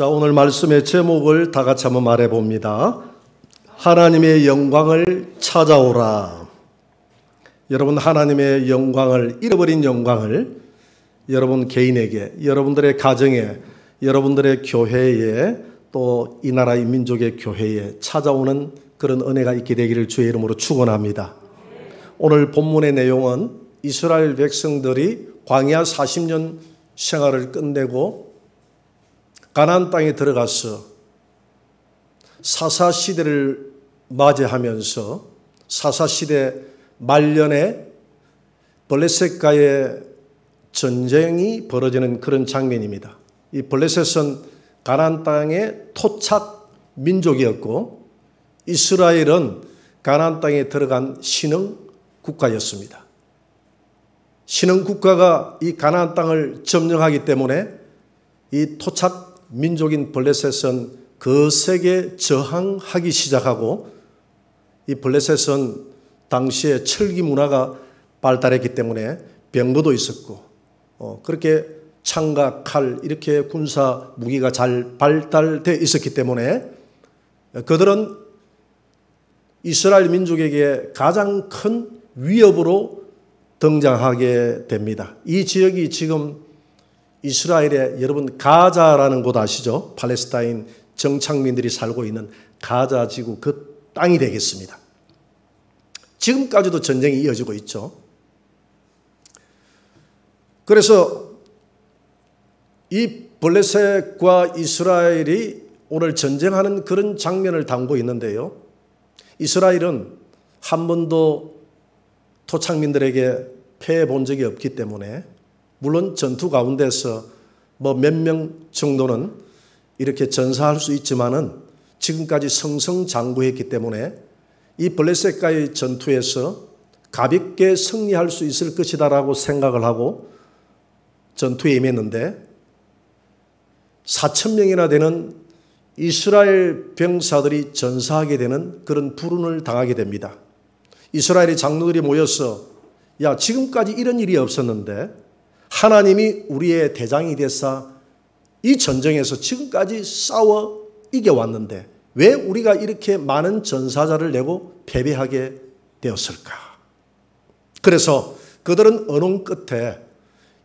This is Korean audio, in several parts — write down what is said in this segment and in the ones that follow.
자, 오늘 말씀의 제목을 다 같이 한번 말해 봅니다. 하나님의 영광을 찾아오라. 여러분, 하나님의 영광을, 잃어버린 영광을 여러분 개인에게, 여러분들의 가정에, 여러분들의 교회에, 또 이 나라의 민족의 교회에 찾아오는 그런 은혜가 있게 되기를 주의 이름으로 축원합니다. 오늘 본문의 내용은 이스라엘 백성들이 광야 40년 생활을 끝내고 가나안 땅에 들어가서 사사시대를 맞이하면서 사사시대 말년에 블레셋과의 전쟁이 벌어지는 그런 장면입니다. 이 블레셋은 가나안 땅의 토착 민족이었고 이스라엘은 가나안 땅에 들어간 신흥 국가였습니다. 신흥 국가가 이 가나안 땅을 점령하기 때문에 이 토착 민족인 블레셋은 거세게 저항하기 시작하고, 이 블레셋은 당시에 철기 문화가 발달했기 때문에 병거도 있었고 그렇게 창과 칼 이렇게 군사 무기가 잘 발달되어 있었기 때문에 그들은 이스라엘 민족에게 가장 큰 위협으로 등장하게 됩니다. 이 지역이 지금 이스라엘의 여러분 가자라는 곳 아시죠? 팔레스타인 정착민들이 살고 있는 가자 지구 그 땅이 되겠습니다. 지금까지도 전쟁이 이어지고 있죠. 그래서 이 블레셋과 이스라엘이 오늘 전쟁하는 그런 장면을 담고 있는데요. 이스라엘은 한 번도 토착민들에게 패해 본 적이 없기 때문에, 물론 전투 가운데서 몇 명 정도는 이렇게 전사할 수 있지만은 지금까지 승승장구했기 때문에 이 블레셋과의 전투에서 가볍게 승리할 수 있을 것이다라고 생각을 하고 전투에 임했는데 4,000명이나 되는 이스라엘 병사들이 전사하게 되는 그런 불운을 당하게 됩니다. 이스라엘의 장로들이 모여서 야, 지금까지 이런 일이 없었는데 하나님이 우리의 대장이 되사 이 전쟁에서 지금까지 싸워 이겨왔는데 왜 우리가 이렇게 많은 전사자를 내고 패배하게 되었을까? 그래서 그들은 언론 끝에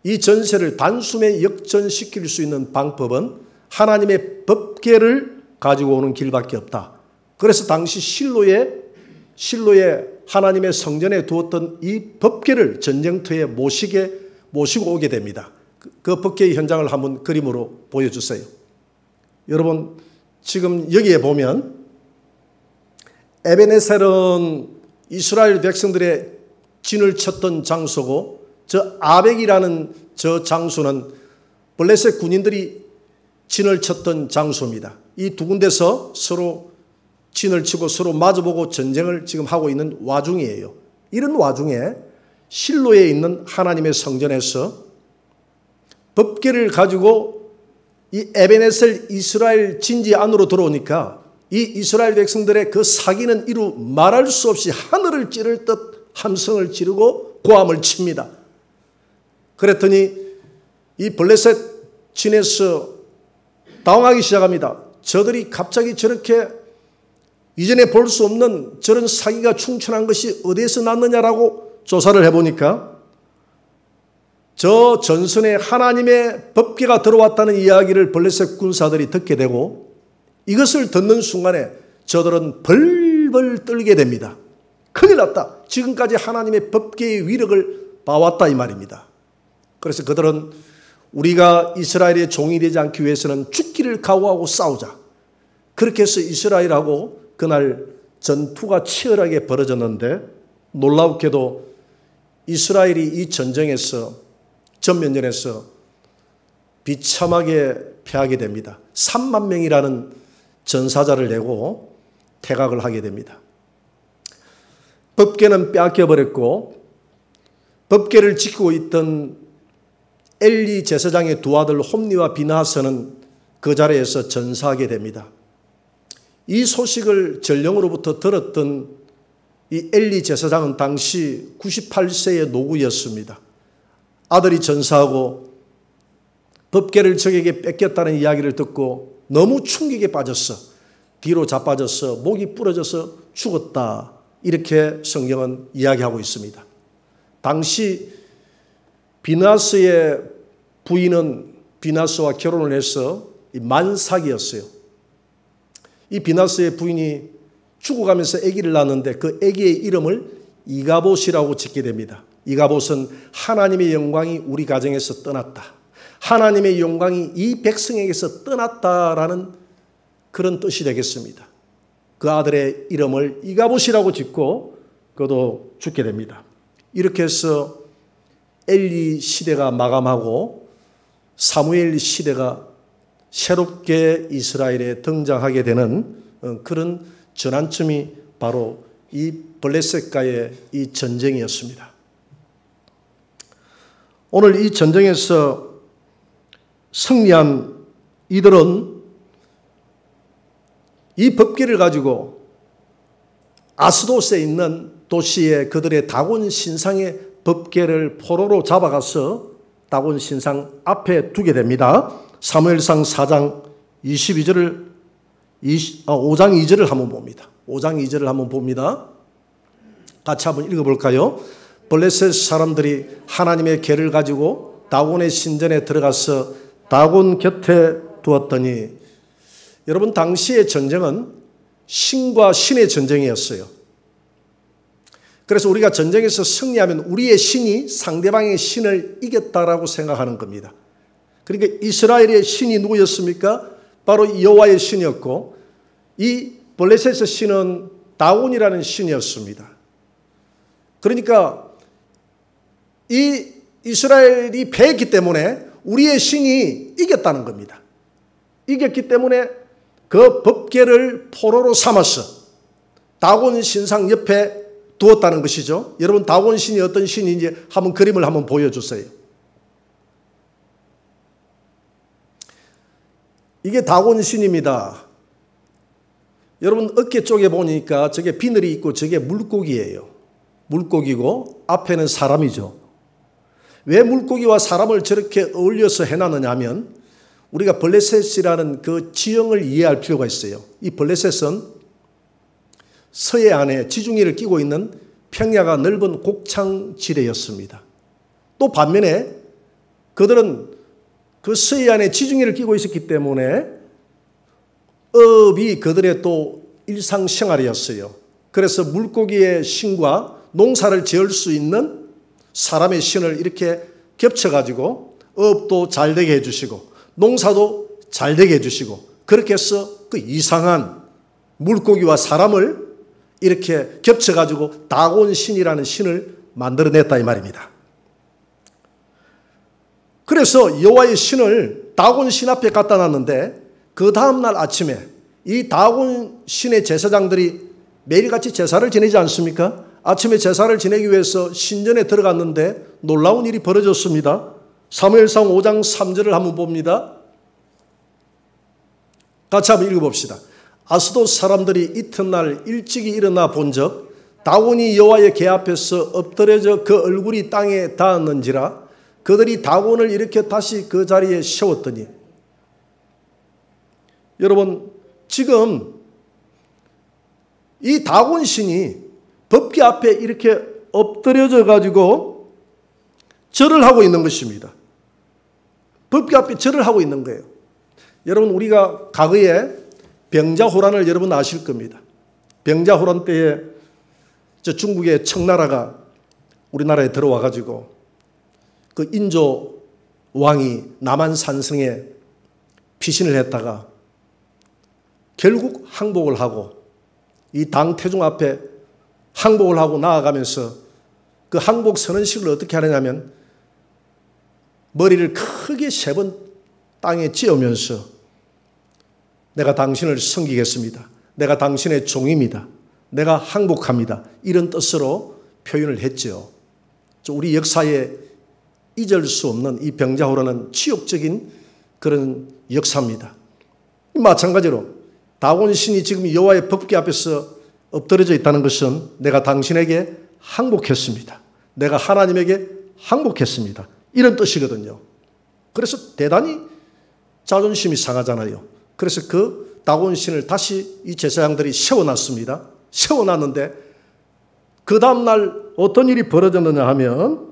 이 전세를 단숨에 역전시킬 수 있는 방법은 하나님의 법궤를 가지고 오는 길밖에 없다. 그래서 당시 실로에 하나님의 성전에 두었던 이 법궤를 전쟁터에 모시고 오게 됩니다. 그 법궤의 현장을 한번 그림으로 보여주세요. 여러분, 지금 여기에 보면 에베네셀은 이스라엘 백성들의 진을 쳤던 장소고, 저 아벡이라는 저 장소는 블레셋 군인들이 진을 쳤던 장소입니다. 이 두 군데서 서로 진을 치고 서로 마주보고 전쟁을 지금 하고 있는 와중이에요. 이런 와중에 실로에 있는 하나님의 성전에서 법궤를 가지고 이 에베네셀 이스라엘 진지 안으로 들어오니까 이 이스라엘 백성들의 그 사기는 이루 말할 수 없이 하늘을 찌를 듯 함성을 지르고 고함을 칩니다. 그랬더니 이 블레셋 진에서 당황하기 시작합니다. 저들이 갑자기 저렇게 이전에 볼 수 없는 저런 사기가 충천한 것이 어디에서 났느냐라고 조사를 해보니까 저 전선에 하나님의 법궤가 들어왔다는 이야기를 블레셋 군사들이 듣게 되고, 이것을 듣는 순간에 저들은 벌벌 떨게 됩니다. 큰일 났다. 지금까지 하나님의 법궤의 위력을 봐왔다 이 말입니다. 그래서 그들은 우리가 이스라엘의 종이 되지 않기 위해서는 죽기를 각오하고 싸우자. 그렇게 해서 이스라엘하고 그날 전투가 치열하게 벌어졌는데, 놀랍게도 이스라엘이 이 전쟁에서 전면전에서 비참하게 패하게 됩니다. 3만 명이라는 전사자를 내고 퇴각을 하게 됩니다. 법궤는 빼앗겨버렸고, 법궤를 지키고 있던 엘리 제사장의 두 아들 홈니와 비나하스는 그 자리에서 전사하게 됩니다. 이 소식을 전령으로부터 들었던 이 엘리 제사장은 당시 98세의 노구였습니다. 아들이 전사하고 법궤를 적에게 뺏겼다는 이야기를 듣고 너무 충격에 빠졌어. 뒤로 자빠져서 목이 부러져서 죽었다. 이렇게 성경은 이야기하고 있습니다. 당시 비나스의 부인은 비나스와 결혼을 해서 만삭이었어요. 이 비나스의 부인이 죽어가면서 아기를 낳았는데 그 아기의 이름을 이가봇이라고 짓게 됩니다. 이가봇은 하나님의 영광이 우리 가정에서 떠났다. 하나님의 영광이 이 백성에게서 떠났다라는 그런 뜻이 되겠습니다. 그 아들의 이름을 이가봇이라고 짓고 그도 죽게 됩니다. 이렇게 해서 엘리 시대가 마감하고 사무엘 시대가 새롭게 이스라엘에 등장하게 되는 그런 전환점이 바로 이 블레셋과의 이 전쟁이었습니다. 오늘 이 전쟁에서 승리한 이들은 이 법궤를 가지고 아스돗에 있는 도시에 그들의 다곤 신상의 법궤를 포로로 잡아가서 다곤 신상 앞에 두게 됩니다. 사무엘상 4장 5장 2절을 한번 봅니다. 5장 2절을 한번 봅니다. 같이 한번 읽어볼까요? 블레셋 사람들이 하나님의 궤를 가지고 다곤의 신전에 들어가서 다곤 곁에 두었더니, 여러분 당시의 전쟁은 신과 신의 전쟁이었어요. 그래서 우리가 전쟁에서 승리하면 우리의 신이 상대방의 신을 이겼다라고 생각하는 겁니다. 그러니까 이스라엘의 신이 누구였습니까? 바로 여호와의 신이었고, 이 블레셋의 신은 다곤이라는 신이었습니다. 그러니까 이 이스라엘이 패했기 때문에 우리의 신이 이겼다는 겁니다. 이겼기 때문에 그 법궤를 포로로 삼아서 다곤 신상 옆에 두었다는 것이죠. 여러분 다곤 신이 어떤 신인지 한번 그림을 한번 보여주세요. 이게 다곤 신입니다. 여러분 어깨 쪽에 보니까 저게 비늘이 있고 저게 물고기예요. 물고기고 앞에는 사람이죠. 왜 물고기와 사람을 저렇게 어울려서 해놨느냐 하면 우리가 블레셋이라는 그 지형을 이해할 필요가 있어요. 이 블레셋은 서해안에 지중해를 끼고 있는 평야가 넓은 곡창지대였습니다. 또 반면에 그들은 그 서해안에 지중해를 끼고 있었기 때문에 업이 그들의 또 일상생활이었어요. 그래서 물고기의 신과 농사를 지을 수 있는 사람의 신을 이렇게 겹쳐가지고 업도 잘 되게 해주시고 농사도 잘 되게 해주시고, 그렇게 해서 그 이상한 물고기와 사람을 이렇게 겹쳐가지고 다곤 신이라는 신을 만들어냈다 이 말입니다. 그래서 여호와의 신을 다곤 신 앞에 갖다 놨는데 그 다음날 아침에 이 다곤 신의 제사장들이 매일같이 제사를 지내지 않습니까? 아침에 제사를 지내기 위해서 신전에 들어갔는데 놀라운 일이 벌어졌습니다. 사무엘상 5장 3절을 한번 봅니다. 같이 한번 읽어봅시다. 아스돗 사람들이 이튿날 일찍이 일어나 본즉 다곤이 여호와의 궤 앞에서 엎드려져 그 얼굴이 땅에 닿았는지라 그들이 다곤을 이렇게 다시 그 자리에 세웠더니, 여러분 지금 이 다곤 신이 법궤 앞에 이렇게 엎드려져 가지고 절을 하고 있는 것입니다. 법궤 앞에 절을 하고 있는 거예요. 여러분 우리가 과거에 병자호란을 여러분 아실 겁니다. 병자호란 때에 저 중국의 청나라가 우리나라에 들어와 가지고 그 인조 왕이 남한산성에 피신을 했다가 결국 항복을 하고 이 당태종 앞에 항복을 하고 나아가면서 그 항복 선언식을 어떻게 하느냐면 머리를 크게 3번 땅에 찧으면서 내가 당신을 섬기겠습니다. 내가 당신의 종입니다. 내가 항복합니다. 이런 뜻으로 표현을 했죠. 우리 역사에 잊을 수 없는 이 병자호란은 치욕적인 그런 역사입니다. 마찬가지로 다곤 신이 지금 여호와의 법궤 앞에서 엎드려져 있다는 것은 내가 당신에게 항복했습니다. 내가 하나님에게 항복했습니다. 이런 뜻이거든요. 그래서 대단히 자존심이 상하잖아요. 그래서 그 다곤 신을 다시 이 제사장들이 세워놨습니다. 세워놨는데 그 다음날 어떤 일이 벌어졌느냐 하면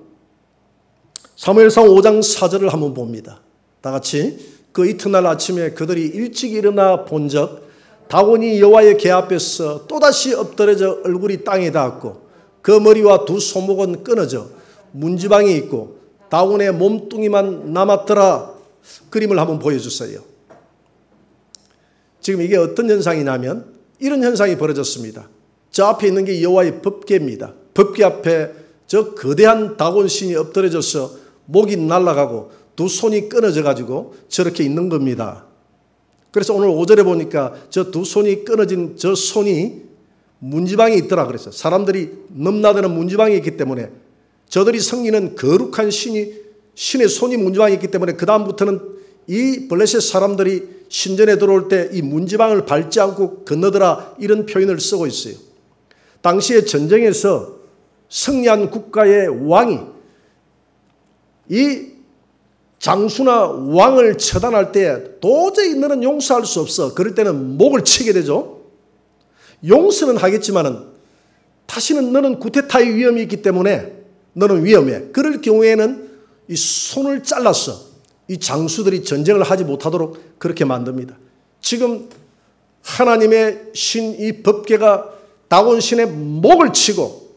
사무엘상 5장 4절을 한번 봅니다. 다 같이 그 이튿날 아침에 그들이 일찍 일어나 본즉 다곤이 여호와의 궤 앞에서 또다시 엎드려져 얼굴이 땅에 닿았고 그 머리와 두 손목은 끊어져 문지방이 있고 다곤의 몸뚱이만 남았더라. 그림을 한번 보여주세요. 지금 이게 어떤 현상이냐면 이런 현상이 벌어졌습니다. 저 앞에 있는 게 여호와의 법궤입니다. 법궤 앞에 저 거대한 다곤 신이 엎드려져서 목이 날아가고 두 손이 끊어져 가지고 저렇게 있는 겁니다. 그래서 오늘 5절에 보니까 저 두 손이 끊어진 저 손이 문지방이 있더라 그랬어요. 사람들이 넘나드는 문지방이 있기 때문에 저들이 섬기는 거룩한 신의 손이 문지방이 있기 때문에 그 다음부터는 이 블레셋 사람들이 신전에 들어올 때 이 문지방을 밟지 않고 건너더라 이런 표현을 쓰고 있어요. 당시에 전쟁에서 승리한 국가의 왕이 이 장수나 왕을 처단할 때 도저히 너는 용서할 수 없어. 그럴 때는 목을 치게 되죠. 용서는 하겠지만은 다시는 너는 구테타의 위험이 있기 때문에 너는 위험해. 그럴 경우에는 이 손을 잘라서 이 장수들이 전쟁을 하지 못하도록 그렇게 만듭니다. 지금 하나님의 신 이 법궤가 다곤 신의 목을 치고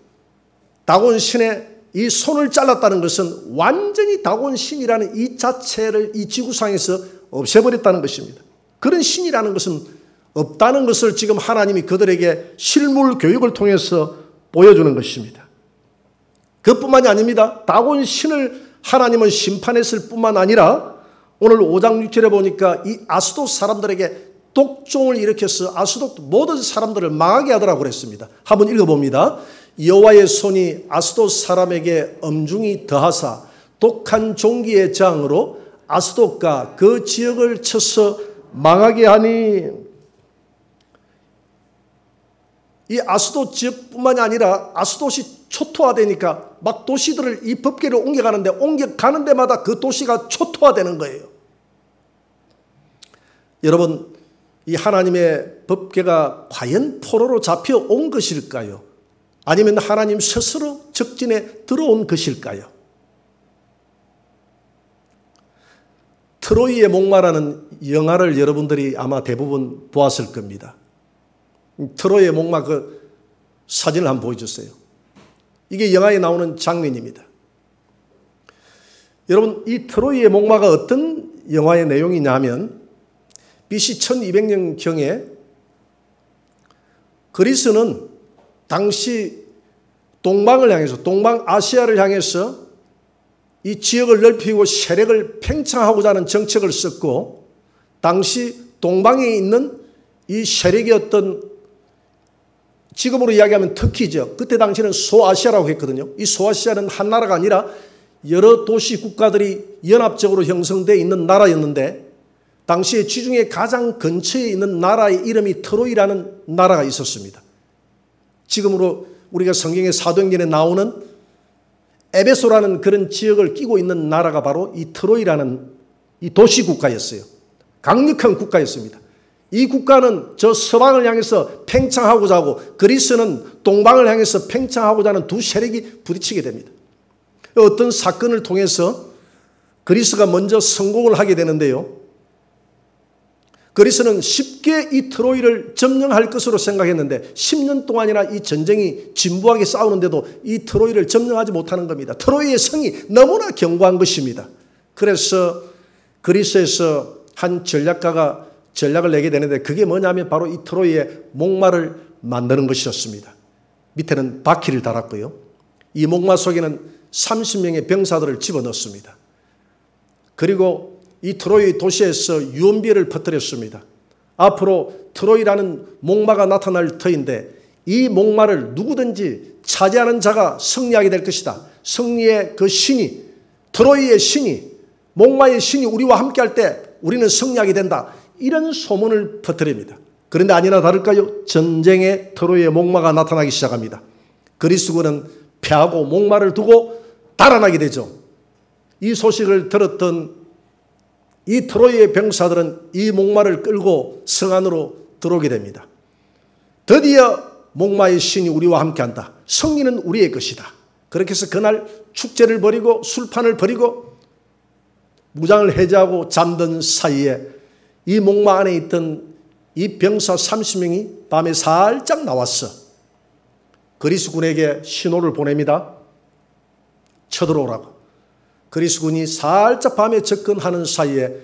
다곤 신의 이 손을 잘랐다는 것은 완전히 다곤 신이라는 이 자체를 이 지구상에서 없애버렸다는 것입니다. 그런 신이라는 것은 없다는 것을 지금 하나님이 그들에게 실물 교육을 통해서 보여주는 것입니다. 그뿐만이 아닙니다. 다곤 신을 하나님은 심판했을 뿐만 아니라 오늘 5장 6절에 보니까 이 아스돗 사람들에게 독종을 일으켜서 아스돗 모든 사람들을 망하게 하더라고 그랬습니다. 한번 읽어봅니다. 여호와의 손이 아스돗 사람에게 엄중히 더하사 독한 종기의 재앙으로 아스돗과 그 지역을 쳐서 망하게 하니 이 아스돗 지역뿐만이 아니라 아스돗이 초토화되니까 막 도시들을 이 법궤를 옮겨가는데 옮겨가는 데마다 그 도시가 초토화되는 거예요. 여러분 이 하나님의 법궤가 과연 포로로 잡혀온 것일까요? 아니면 하나님 스스로 적진에 들어온 것일까요? 트로이의 목마라는 영화를 여러분들이 아마 대부분 보았을 겁니다. 트로이의 목마 그 사진을 한번 보여주세요. 이게 영화에 나오는 장면입니다. 여러분 이 트로이의 목마가 어떤 영화의 내용이냐면 BC 1200년경에 그리스는 당시 동방을 향해서 동방아시아를 향해서 이 지역을 넓히고 세력을 팽창하고자 하는 정책을 썼고 당시 동방에 있는 이 세력이었던 지금으로 이야기하면 터키죠. 그때 당시는 소아시아라고 했거든요. 이 소아시아는 한 나라가 아니라 여러 도시 국가들이 연합적으로 형성되어 있는 나라였는데 당시에 지중해 가장 근처에 있는 나라의 이름이 트로이라는 나라가 있었습니다. 지금으로 우리가 성경의 사도행전에 나오는 에베소라는 그런 지역을 끼고 있는 나라가 바로 이 트로이라는 이 도시 국가였어요. 강력한 국가였습니다. 이 국가는 저 서방을 향해서 팽창하고자 하고 그리스는 동방을 향해서 팽창하고자 하는 두 세력이 부딪히게 됩니다. 어떤 사건을 통해서 그리스가 먼저 성공을 하게 되는데요. 그리스는 쉽게 이 트로이를 점령할 것으로 생각했는데 10년 동안이나 이 전쟁이 진부하게 싸우는데도 이 트로이를 점령하지 못하는 겁니다. 트로이의 성이 너무나 견고한 것입니다. 그래서 그리스에서 한 전략가가 전략을 내게 되는데 그게 뭐냐면 바로 이 트로이의 목마를 만드는 것이었습니다. 밑에는 바퀴를 달았고요. 이 목마 속에는 30명의 병사들을 집어넣습니다. 그리고 이 트로이 도시에서 유언비어를 퍼뜨렸습니다. 앞으로 트로이라는 목마가 나타날 터인데 이 목마를 누구든지 차지하는 자가 승리하게 될 것이다. 승리의 그 신이 트로이의 신이 목마의 신이 우리와 함께할 때 우리는 승리하게 된다. 이런 소문을 퍼뜨립니다. 그런데 아니나 다를까요? 전쟁에 트로이의 목마가 나타나기 시작합니다. 그리스군은 패하고 목마를 두고 달아나게 되죠. 이 소식을 들었던 이 트로이의 병사들은 이 목마를 끌고 성 안으로 들어오게 됩니다. 드디어 목마의 신이 우리와 함께한다. 승리는 우리의 것이다. 그렇게 해서 그날 축제를 벌이고 술판을 벌이고 무장을 해제하고 잠든 사이에 이 목마 안에 있던 이 병사 30명이 밤에 살짝 나왔어. 그리스군에게 신호를 보냅니다. 쳐들어오라고. 그리스군이 살짝 밤에 접근하는 사이에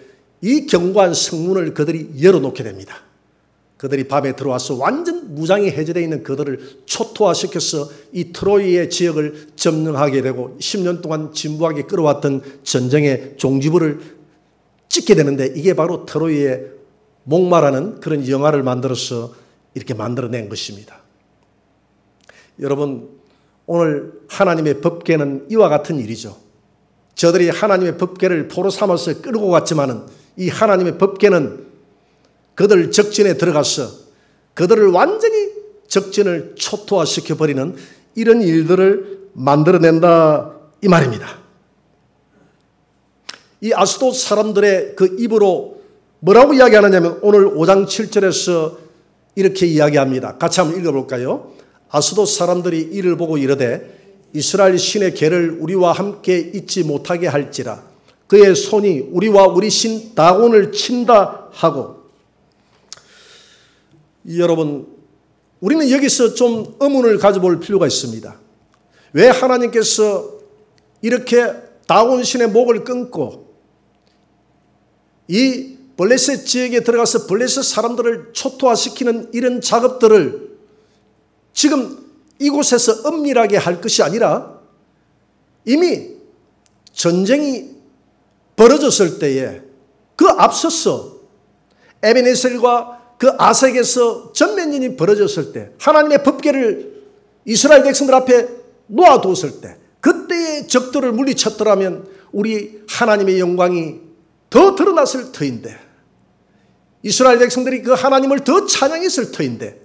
이 견고한 성문을 그들이 열어놓게 됩니다. 그들이 밤에 들어와서 완전 무장이 해제되어 있는 그들을 초토화시켜서 이 트로이의 지역을 점령하게 되고 10년 동안 진부하게 끌어왔던 전쟁의 종지부를 찍게 되는데, 이게 바로 트로이의 목마라는 그런 영화를 만들어서 이렇게 만들어낸 것입니다. 여러분, 오늘 하나님의 법궤는 이와 같은 일이죠. 저들이 하나님의 법궤를 포로 삼아서 끌고 갔지만은 이 하나님의 법궤는 그들 적진에 들어가서 그들을 완전히 적진을 초토화시켜버리는 이런 일들을 만들어낸다 이 말입니다. 이 아스돗 사람들의 그 입으로 뭐라고 이야기하느냐면 오늘 5장 7절에서 이렇게 이야기합니다. 같이 한번 읽어볼까요? 아스돗 사람들이 이를 보고 이르되 이스라엘 신의 궤를 우리와 함께 잊지 못하게 할지라 그의 손이 우리와 우리 신 다곤을 친다 하고. 여러분, 우리는 여기서 좀 의문을 가져볼 필요가 있습니다. 왜 하나님께서 이렇게 다곤 신의 목을 끊고 이 블레셋 지역에 들어가서 블레셋 사람들을 초토화시키는 이런 작업들을 지금 이곳에서 엄밀하게 할 것이 아니라 이미 전쟁이 벌어졌을 때에 그 앞서서 에벤에셀과 그 아색에서 전면전이 벌어졌을 때 하나님의 법궤를 이스라엘 백성들 앞에 놓아두었을 때 그때의 적들을 물리쳤더라면 우리 하나님의 영광이 더 드러났을 터인데, 이스라엘 백성들이 그 하나님을 더 찬양했을 터인데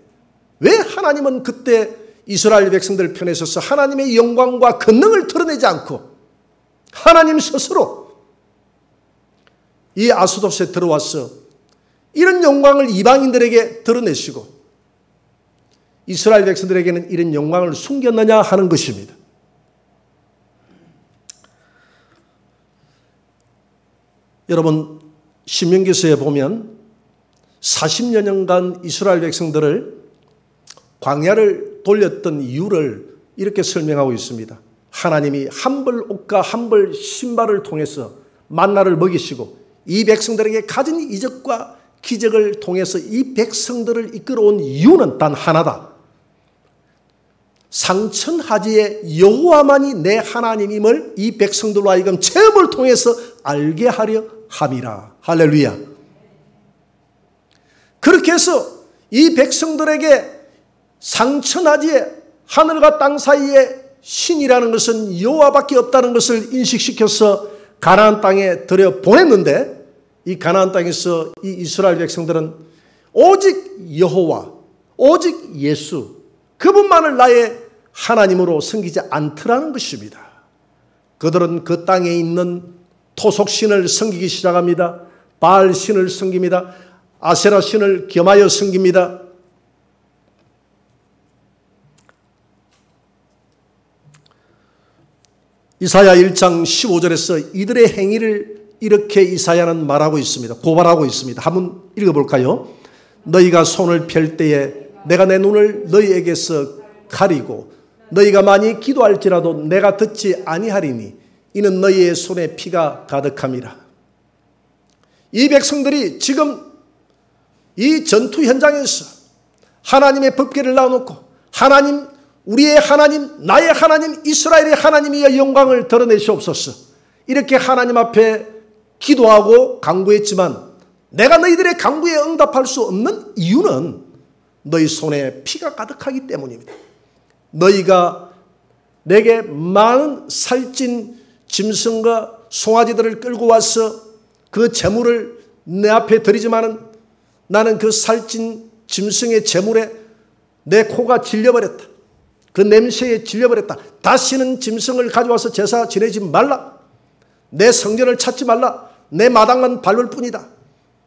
왜 하나님은 그때 이스라엘 백성들 편에 서서 하나님의 영광과 권능을 드러내지 않고 하나님 스스로 이 아스돗에 들어와서 이런 영광을 이방인들에게 드러내시고 이스라엘 백성들에게는 이런 영광을 숨겼느냐 하는 것입니다. 여러분, 신명기서에 보면 40여 년간 이스라엘 백성들을 광야를 돌렸던 이유를 이렇게 설명하고 있습니다. 하나님이 한 벌 옷과 한 벌 신발을 통해서 만나를 먹이시고 이 백성들에게 가진 이적과 기적을 통해서 이 백성들을 이끌어온 이유는 단 하나다. 상천하지의 여호와만이 내 하나님임을 이 백성들로 하여금 체험을 통해서 알게 하려 함이라. 할렐루야. 그렇게 해서 이 백성들에게 상천하지의 하늘과 땅 사이에 신이라는 것은 여호와밖에 없다는 것을 인식시켜서 가나안 땅에 들여 보냈는데, 이 가나안 땅에서 이 이스라엘 백성들은 오직 여호와, 오직 예수, 그분만을 나의 하나님으로 섬기지 않더라는 것입니다. 그들은 그 땅에 있는 토속신을 섬기기 시작합니다. 바알 신을 섬깁니다. 아세라 신을 겸하여 섬깁니다. 이사야 1장 15절에서 이들의 행위를 이렇게 이사야는 말하고 있습니다. 고발하고 있습니다. 한번 읽어볼까요? 너희가 손을 펼 때에 내가 내 눈을 너희에게서 가리고 너희가 많이 기도할지라도 내가 듣지 아니하리니 이는 너희의 손에 피가 가득함이라. 이 백성들이 지금 이 전투 현장에서 하나님의 법궤를 놔놓고 하나님, 우리의 하나님, 나의 하나님, 이스라엘의 하나님의 영광을 드러내시옵소서, 이렇게 하나님 앞에 기도하고 간구했지만 내가 너희들의 간구에 응답할 수 없는 이유는 너희 손에 피가 가득하기 때문입니다. 너희가 내게 많은 살찐 짐승과 송아지들을 끌고 와서 그 제물을 내 앞에 드리지만은 나는 그 살찐 짐승의 제물에 내 코가 질려버렸다. 그 냄새에 질려버렸다. 다시는 짐승을 가져와서 제사 지내지 말라. 내 성전을 찾지 말라. 내 마당만 밟을 뿐이다.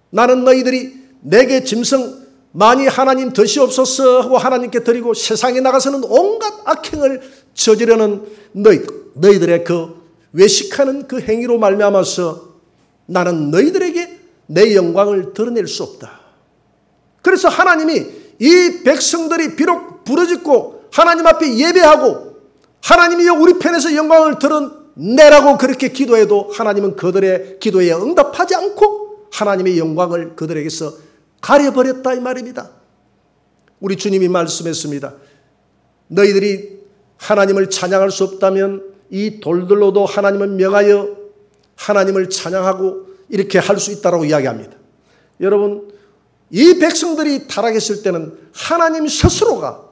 나는 너희들이 내게 짐승 많이 하나님 드시옵소서 하고 하나님께 드리고 세상에 나가서는 온갖 악행을 저지르는 너희들의 그 외식하는 그 행위로 말미암아서 나는 너희들에게 내 영광을 드러낼 수 없다. 그래서 하나님이 이 백성들이 비록 부르짖고 하나님 앞에 예배하고 하나님이 우리 편에서 영광을 드러내라고 그렇게 기도해도 하나님은 그들의 기도에 응답하지 않고 하나님의 영광을 그들에게서 가려버렸다 이 말입니다. 우리 주님이 말씀했습니다. 너희들이 하나님을 찬양할 수 없다면 이 돌들로도 하나님을 명하여 하나님을 찬양하고 이렇게 할 수 있다고 이야기합니다. 여러분, 이 백성들이 타락했을 때는 하나님 스스로가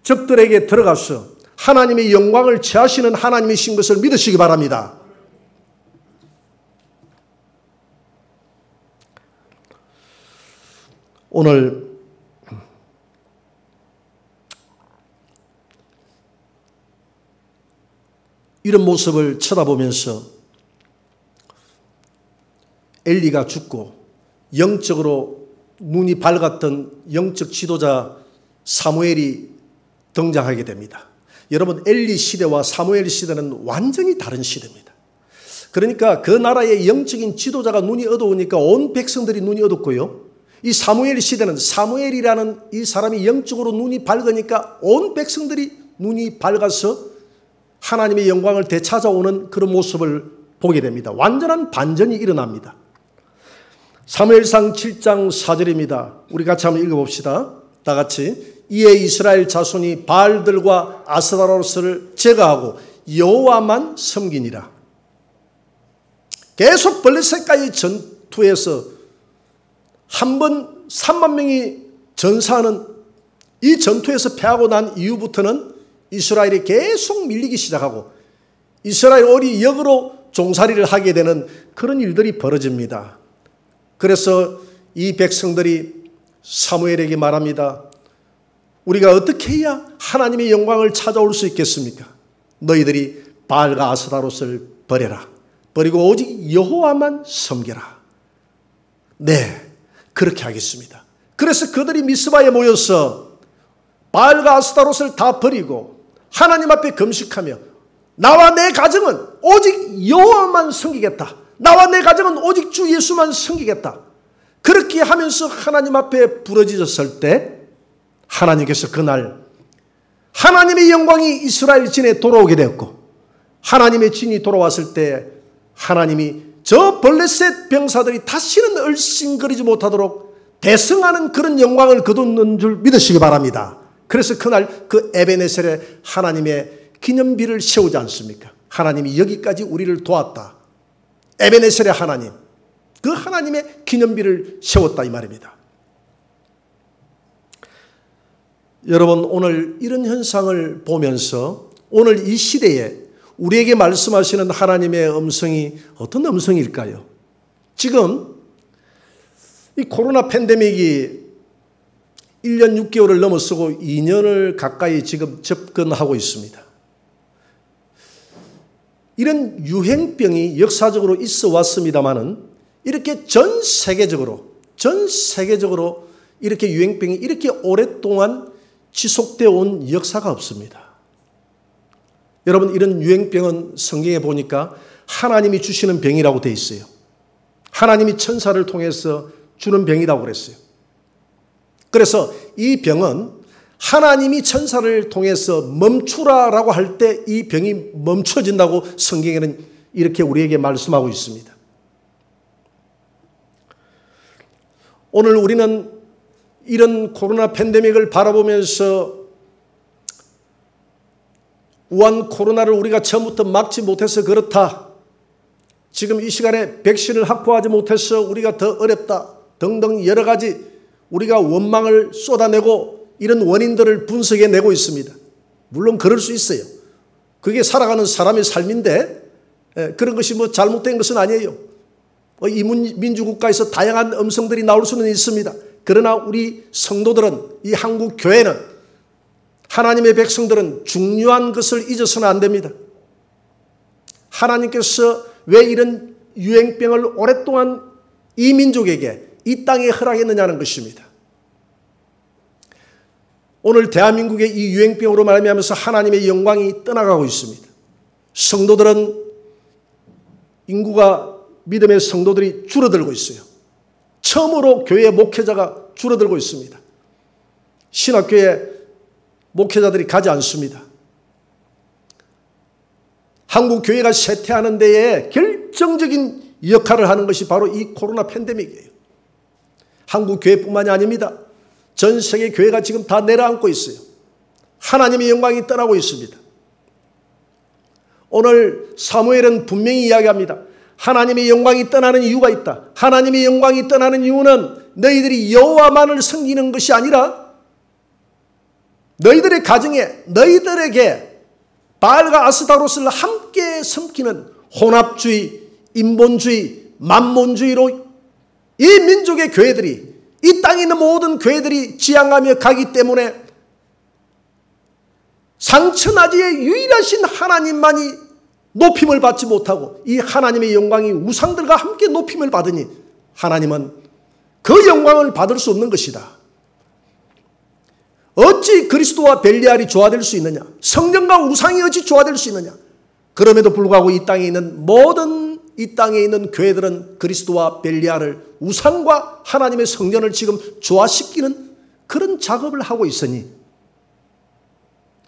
적들에게 들어가서 하나님의 영광을 취하시는 하나님이신 것을 믿으시기 바랍니다. 오늘 이런 모습을 쳐다보면서 엘리가 죽고 영적으로 눈이 밝았던 영적 지도자 사무엘이 등장하게 됩니다. 여러분, 엘리 시대와 사무엘 시대는 완전히 다른 시대입니다. 그러니까 그 나라의 영적인 지도자가 눈이 어두우니까 온 백성들이 눈이 어둡고요. 이 사무엘 시대는 사무엘이라는 이 사람이 영적으로 눈이 밝으니까 온 백성들이 눈이 밝아서 하나님의 영광을 되찾아오는 그런 모습을 보게 됩니다. 완전한 반전이 일어납니다. 사무엘상 7장 4절입니다. 우리 같이 한번 읽어봅시다. 다 같이. 이에 이스라엘 자손이 바알들과 아스타로스를 제거하고 여호와만 섬기니라. 계속 블레셋과의 전투에서 한 번 3만 명이 전사하는 이 전투에서 패하고 난 이후부터는 이스라엘이 계속 밀리기 시작하고 이스라엘 어리 역으로 종살이를 하게 되는 그런 일들이 벌어집니다. 그래서 이 백성들이 사무엘에게 말합니다. 우리가 어떻게 해야 하나님의 영광을 찾아올 수 있겠습니까? 너희들이 바알과 아스타롯을 버려라. 버리고 오직 여호와만 섬겨라. 네, 그렇게 하겠습니다. 그래서 그들이 미스바에 모여서 바알과 아스타롯을 다 버리고 하나님 앞에 금식하며 나와 내 가정은 오직 여호와만 섬기겠다. 나와 내 가정은 오직 주 예수만 섬기겠다. 그렇게 하면서 하나님 앞에 부르짖었을 때 하나님께서 그날 하나님의 영광이 이스라엘 진에 돌아오게 되었고 하나님의 진이 돌아왔을 때 하나님이 저 블레셋 병사들이 다시는 얼씬거리지 못하도록 대성하는 그런 영광을 거두는 줄 믿으시기 바랍니다. 그래서 그날 그 에베네셀에 하나님의 기념비를 세우지 않습니까? 하나님이 여기까지 우리를 도왔다. 에베네셀의 하나님, 그 하나님의 기념비를 세웠다 이 말입니다. 여러분, 오늘 이런 현상을 보면서 오늘 이 시대에 우리에게 말씀하시는 하나님의 음성이 어떤 음성일까요? 지금 이 코로나 팬데믹이 1년 6개월을 넘어서고 2년을 가까이 지금 접근하고 있습니다. 이런 유행병이 역사적으로 있어 왔습니다마는 이렇게 전 세계적으로 이렇게 유행병이 이렇게 오랫동안 지속되어 온 역사가 없습니다. 여러분, 이런 유행병은 성경에 보니까 하나님이 주시는 병이라고 되어 있어요. 하나님이 천사를 통해서 주는 병이라고 그랬어요. 그래서 이 병은 하나님이 천사를 통해서 멈추라라고 할 때 이 병이 멈춰진다고 성경에는 이렇게 우리에게 말씀하고 있습니다. 오늘 우리는 이런 코로나 팬데믹을 바라보면서 우한 코로나를 우리가 처음부터 막지 못해서 그렇다. 지금 이 시간에 백신을 확보하지 못해서 우리가 더 어렵다. 등등 여러 가지 우리가 원망을 쏟아내고 이런 원인들을 분석해내고 있습니다. 물론 그럴 수 있어요. 그게 살아가는 사람의 삶인데 그런 것이 뭐 잘못된 것은 아니에요. 이 민주국가에서 다양한 음성들이 나올 수는 있습니다. 그러나 우리 성도들은, 이 한국 교회는, 하나님의 백성들은 중요한 것을 잊어서는 안 됩니다. 하나님께서 왜 이런 유행병을 오랫동안 이 민족에게, 이 땅에 허락했느냐는 것입니다. 오늘 대한민국의 이 유행병으로 말미암아서 하나님의 영광이 떠나가고 있습니다. 성도들은, 인구가, 믿음의 성도들이 줄어들고 있어요. 처음으로 교회 목회자가 줄어들고 있습니다. 신학교에 목회자들이 가지 않습니다. 한국 교회가 쇠퇴하는 데에 결정적인 역할을 하는 것이 바로 이 코로나 팬데믹이에요. 한국 교회뿐만이 아닙니다. 전 세계 교회가 지금 다 내려앉고 있어요. 하나님의 영광이 떠나고 있습니다. 오늘 사무엘은 분명히 이야기합니다. 하나님의 영광이 떠나는 이유가 있다. 하나님의 영광이 떠나는 이유는 너희들이 여호와만을 섬기는 것이 아니라 너희들의 가정에, 너희들에게 바알과 아스타롯을 함께 섬기는 혼합주의, 인본주의, 만몬주의로 이 민족의 교회들이, 이 땅에 있는 모든 교회들이 지향하며 가기 때문에 상천하지의 유일하신 하나님만이 높임을 받지 못하고 이 하나님의 영광이 우상들과 함께 높임을 받으니 하나님은 그 영광을 받을 수 없는 것이다. 어찌 그리스도와 벨리알이 조화될 수 있느냐? 성령과 우상이 어찌 조화될 수 있느냐? 그럼에도 불구하고 이 땅에 있는 모든, 이 땅에 있는 교회들은 그리스도와 벨리알을, 우상과 하나님의 성전을 지금 조화시키는 그런 작업을 하고 있으니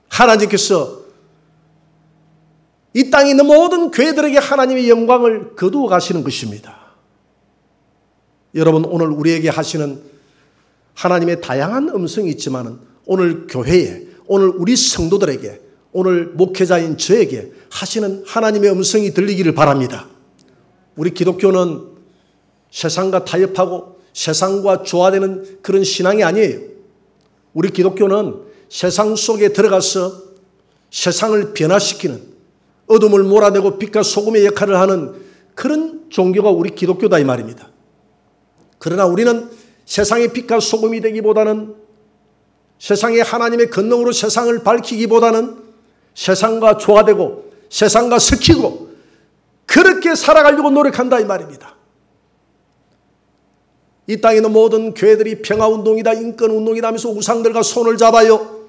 하나님께서 이 땅에 있는 모든 교회들에게 하나님의 영광을 거두어 가시는 것입니다. 여러분, 오늘 우리에게 하시는 하나님의 다양한 음성이 있지만 오늘 교회에, 오늘 우리 성도들에게, 오늘 목회자인 저에게 하시는 하나님의 음성이 들리기를 바랍니다. 우리 기독교는 세상과 타협하고 세상과 조화되는 그런 신앙이 아니에요. 우리 기독교는 세상 속에 들어가서 세상을 변화시키는, 어둠을 몰아내고 빛과 소금의 역할을 하는 그런 종교가 우리 기독교다 이 말입니다. 그러나 우리는 세상의 빛과 소금이 되기보다는, 세상의 하나님의 권능으로 세상을 밝히기보다는 세상과 조화되고 세상과 섞이고 그렇게 살아가려고 노력한다 이 말입니다. 이 땅에 있는 모든 교회들이 평화운동이다, 인권운동이다 하면서 우상들과 손을 잡아요.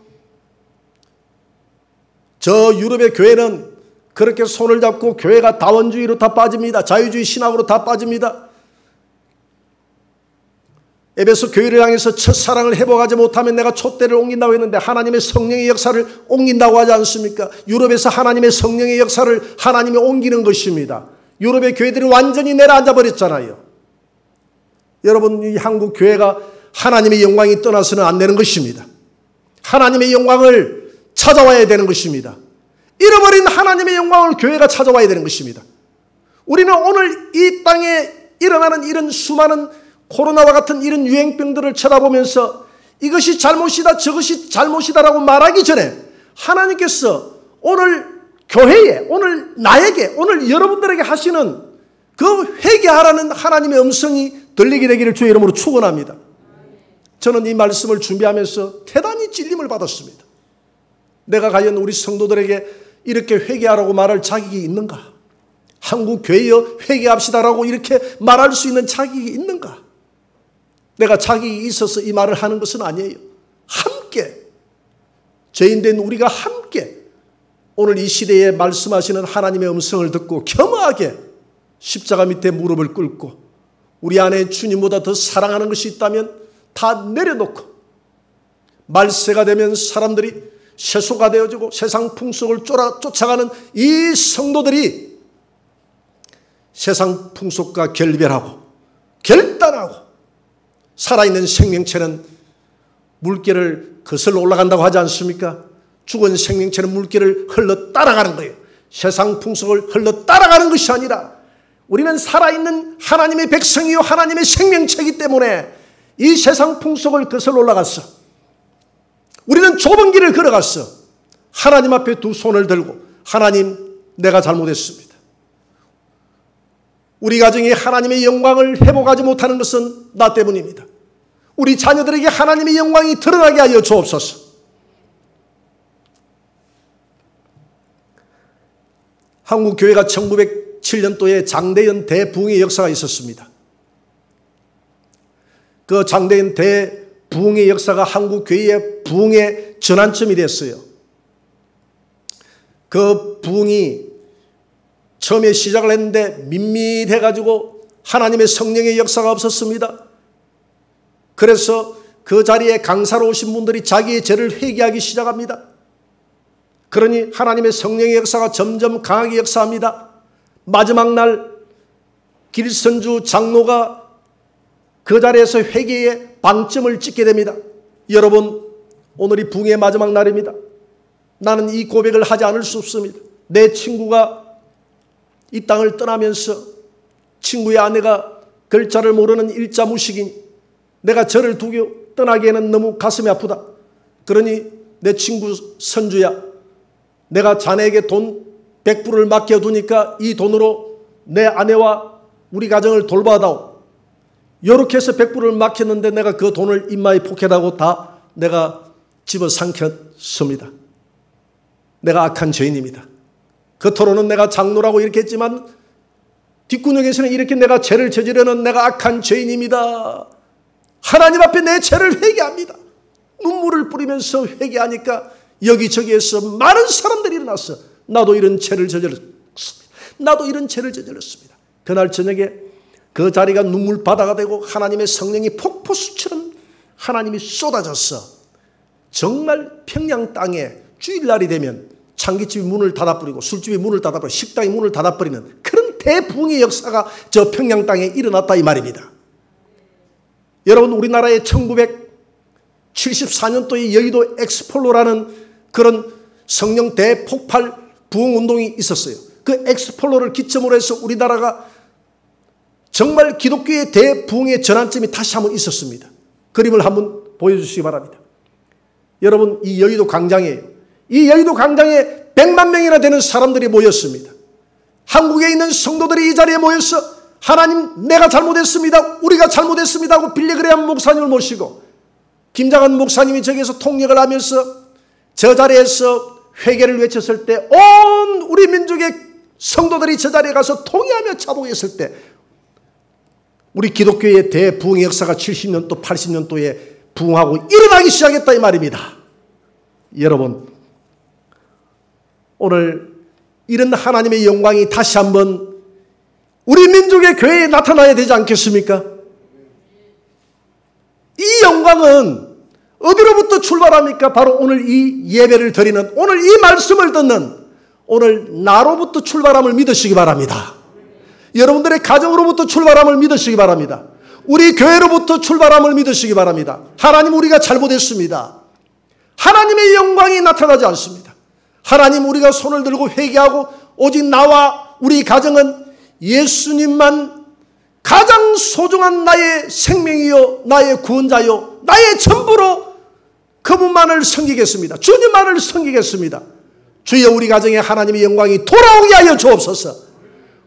저 유럽의 교회는 그렇게 손을 잡고 교회가 다원주의로 다 빠집니다. 자유주의 신학으로 다 빠집니다. 에베소 교회를 향해서 첫사랑을 회복하지 못하면 내가 촛대를 옮긴다고 했는데 하나님의 성령의 역사를 옮긴다고 하지 않습니까? 유럽에서 하나님의 성령의 역사를 하나님이 옮기는 것입니다. 유럽의 교회들이 완전히 내려앉아 버렸잖아요. 여러분, 이 한국 교회가 하나님의 영광이 떠나서는 안 되는 것입니다. 하나님의 영광을 찾아와야 되는 것입니다. 잃어버린 하나님의 영광을 교회가 찾아와야 되는 것입니다. 우리는 오늘 이 땅에 일어나는 이런 수많은 코로나와 같은 이런 유행병들을 쳐다보면서 이것이 잘못이다, 저것이 잘못이다라고 말하기 전에 하나님께서 오늘 교회에, 오늘 나에게, 오늘 여러분들에게 하시는 그 회개하라는 하나님의 음성이 들리게 되기를 주의 이름으로 축원합니다. 저는 이 말씀을 준비하면서 대단히 찔림을 받았습니다. 내가 과연 우리 성도들에게 이렇게 회개하라고 말할 자격이 있는가? 한국 교회여 회개합시다라고 이렇게 말할 수 있는 자격이 있는가? 내가 자격이 있어서 이 말을 하는 것은 아니에요. 함께, 죄인된 우리가 함께 오늘 이 시대에 말씀하시는 하나님의 음성을 듣고 겸허하게 십자가 밑에 무릎을 꿇고 우리 안에 주님보다 더 사랑하는 것이 있다면 다 내려놓고 말세가 되면 사람들이 세소가 되어지고 세상 풍속을 쫓아가는 이 성도들이 세상 풍속과 결별하고 결단하고 살아있는 생명체는 물결을 거슬러 올라간다고 하지 않습니까? 죽은 생명체는 물결을 흘러 따라가는 거예요. 세상 풍속을 흘러 따라가는 것이 아니라 우리는 살아있는 하나님의 백성이요 하나님의 생명체이기 때문에 이 세상 풍속을 거슬러 올라갔어. 우리는 좁은 길을 걸어갔어. 하나님 앞에 두 손을 들고 하나님, 내가 잘못했습니다. 우리 가정이 하나님의 영광을 회복하지 못하는 것은 나 때문입니다. 우리 자녀들에게 하나님의 영광이 드러나게 하여 주옵소서. 한국 교회가 1987년도에 장대현 대부흥의 역사가 있었습니다. 그 장대현 대부흥의 역사가 한국 교회의 부흥의 전환점이 됐어요. 그 부흥이 처음에 시작을 했는데 밋밋해가지고 하나님의 성령의 역사가 없었습니다. 그래서 그 자리에 강사로 오신 분들이 자기의 죄를 회개하기 시작합니다. 그러니 하나님의 성령의 역사가 점점 강하게 역사합니다. 마지막 날 길선주 장로가 그 자리에서 회개의 방점을 찍게 됩니다. 여러분, 오늘이 부흥의 마지막 날입니다. 나는 이 고백을 하지 않을 수 없습니다. 내 친구가 이 땅을 떠나면서 친구의 아내가 글자를 모르는 일자무식이니 내가 저를 두고 떠나기에는 너무 가슴이 아프다. 그러니 내 친구 선주야, 내가 자네에게 돈 100불을 맡겨두니까 이 돈으로 내 아내와 우리 가정을 돌봐다오. 이렇게 해서 100불을 맡겼는데 내가 그 돈을 입마에 포켓하고 다 내가 집어삼켰습니다. 내가 악한 죄인입니다. 겉으로는 내가 장로라고 이렇게 했지만 뒷구녕에서는 이렇게 내가 죄를 저지르는 내가 악한 죄인입니다. 하나님 앞에 내 죄를 회개합니다. 눈물을 뿌리면서 회개하니까 여기저기에서 많은 사람들이 일어났어. 나도 이런 죄를 저질렀습니다. 나도 이런 죄를 저질렀습니다. 그날 저녁에 그 자리가 눈물바다가 되고 하나님의 성령이 폭포수처럼 하나님이 쏟아졌어. 정말 평양 땅에 주일날이 되면 창기집이 문을 닫아버리고 술집이 문을 닫아버리고 식당이 문을 닫아버리는 그런 대부흥의 역사가 저 평양 땅에 일어났다 이 말입니다. 여러분, 우리나라에 1974년도에 여의도 엑스폴로라는 그런 성령 대폭발 부흥운동이 있었어요. 그 엑스폴로를 기점으로 해서 우리나라가 정말 기독교의 대부흥의 전환점이 다시 한번 있었습니다. 그림을 한번 보여주시기 바랍니다. 여러분, 이 여의도 광장이에요. 이 여의도 광장에 100만 명이나 되는 사람들이 모였습니다. 한국에 있는 성도들이 이 자리에 모여서 하나님, 내가 잘못했습니다. 우리가 잘못했습니다 하고 빌리그레암 목사님을 모시고 김장한 목사님이 저기에서 통역을 하면서 저 자리에서 회개를 외쳤을 때 온 우리 민족의 성도들이 저 자리에 가서 통회하며 차복했을 때 우리 기독교의 대부흥의 역사가 70년도 80년도에 부흥하고 일어나기 시작했다 이 말입니다. 여러분, 오늘 이런 하나님의 영광이 다시 한번 우리 민족의 교회에 나타나야 되지 않겠습니까? 이 영광은 어디로부터 출발합니까? 바로 오늘 이 예배를 드리는, 오늘 이 말씀을 듣는 오늘 나로부터 출발함을 믿으시기 바랍니다. 여러분들의 가정으로부터 출발함을 믿으시기 바랍니다. 우리 교회로부터 출발함을 믿으시기 바랍니다. 하나님, 우리가 잘못했습니다. 하나님의 영광이 나타나지 않습니다. 하나님, 우리가 손을 들고 회개하고 오직 나와 우리 가정은 예수님만 가장 소중한 나의 생명이요 나의 구원자요 나의 전부로 그분만을 섬기겠습니다. 주님만을 섬기겠습니다. 주여, 우리 가정에 하나님의 영광이 돌아오게 하여 주옵소서.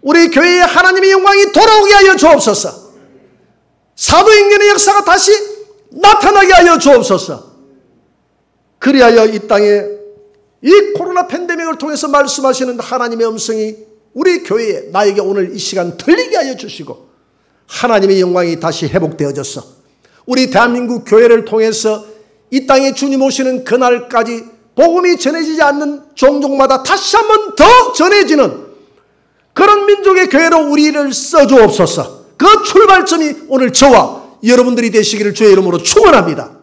우리 교회에 하나님의 영광이 돌아오게 하여 주옵소서. 사도행전의 역사가 다시 나타나게 하여 주옵소서. 그리하여 이 땅에 이 코로나 팬데믹을 통해서 말씀하시는 하나님의 음성이 우리 교회에 나에게 오늘 이 시간 들리게 하여 주시고 하나님의 영광이 다시 회복되어져서 우리 대한민국 교회를 통해서 이 땅에 주님 오시는 그날까지 복음이 전해지지 않는 종족마다 다시 한번 더 전해지는 그런 민족의 교회로 우리를 써주옵소서. 그 출발점이 오늘 저와 여러분들이 되시기를 주의 이름으로 축원합니다.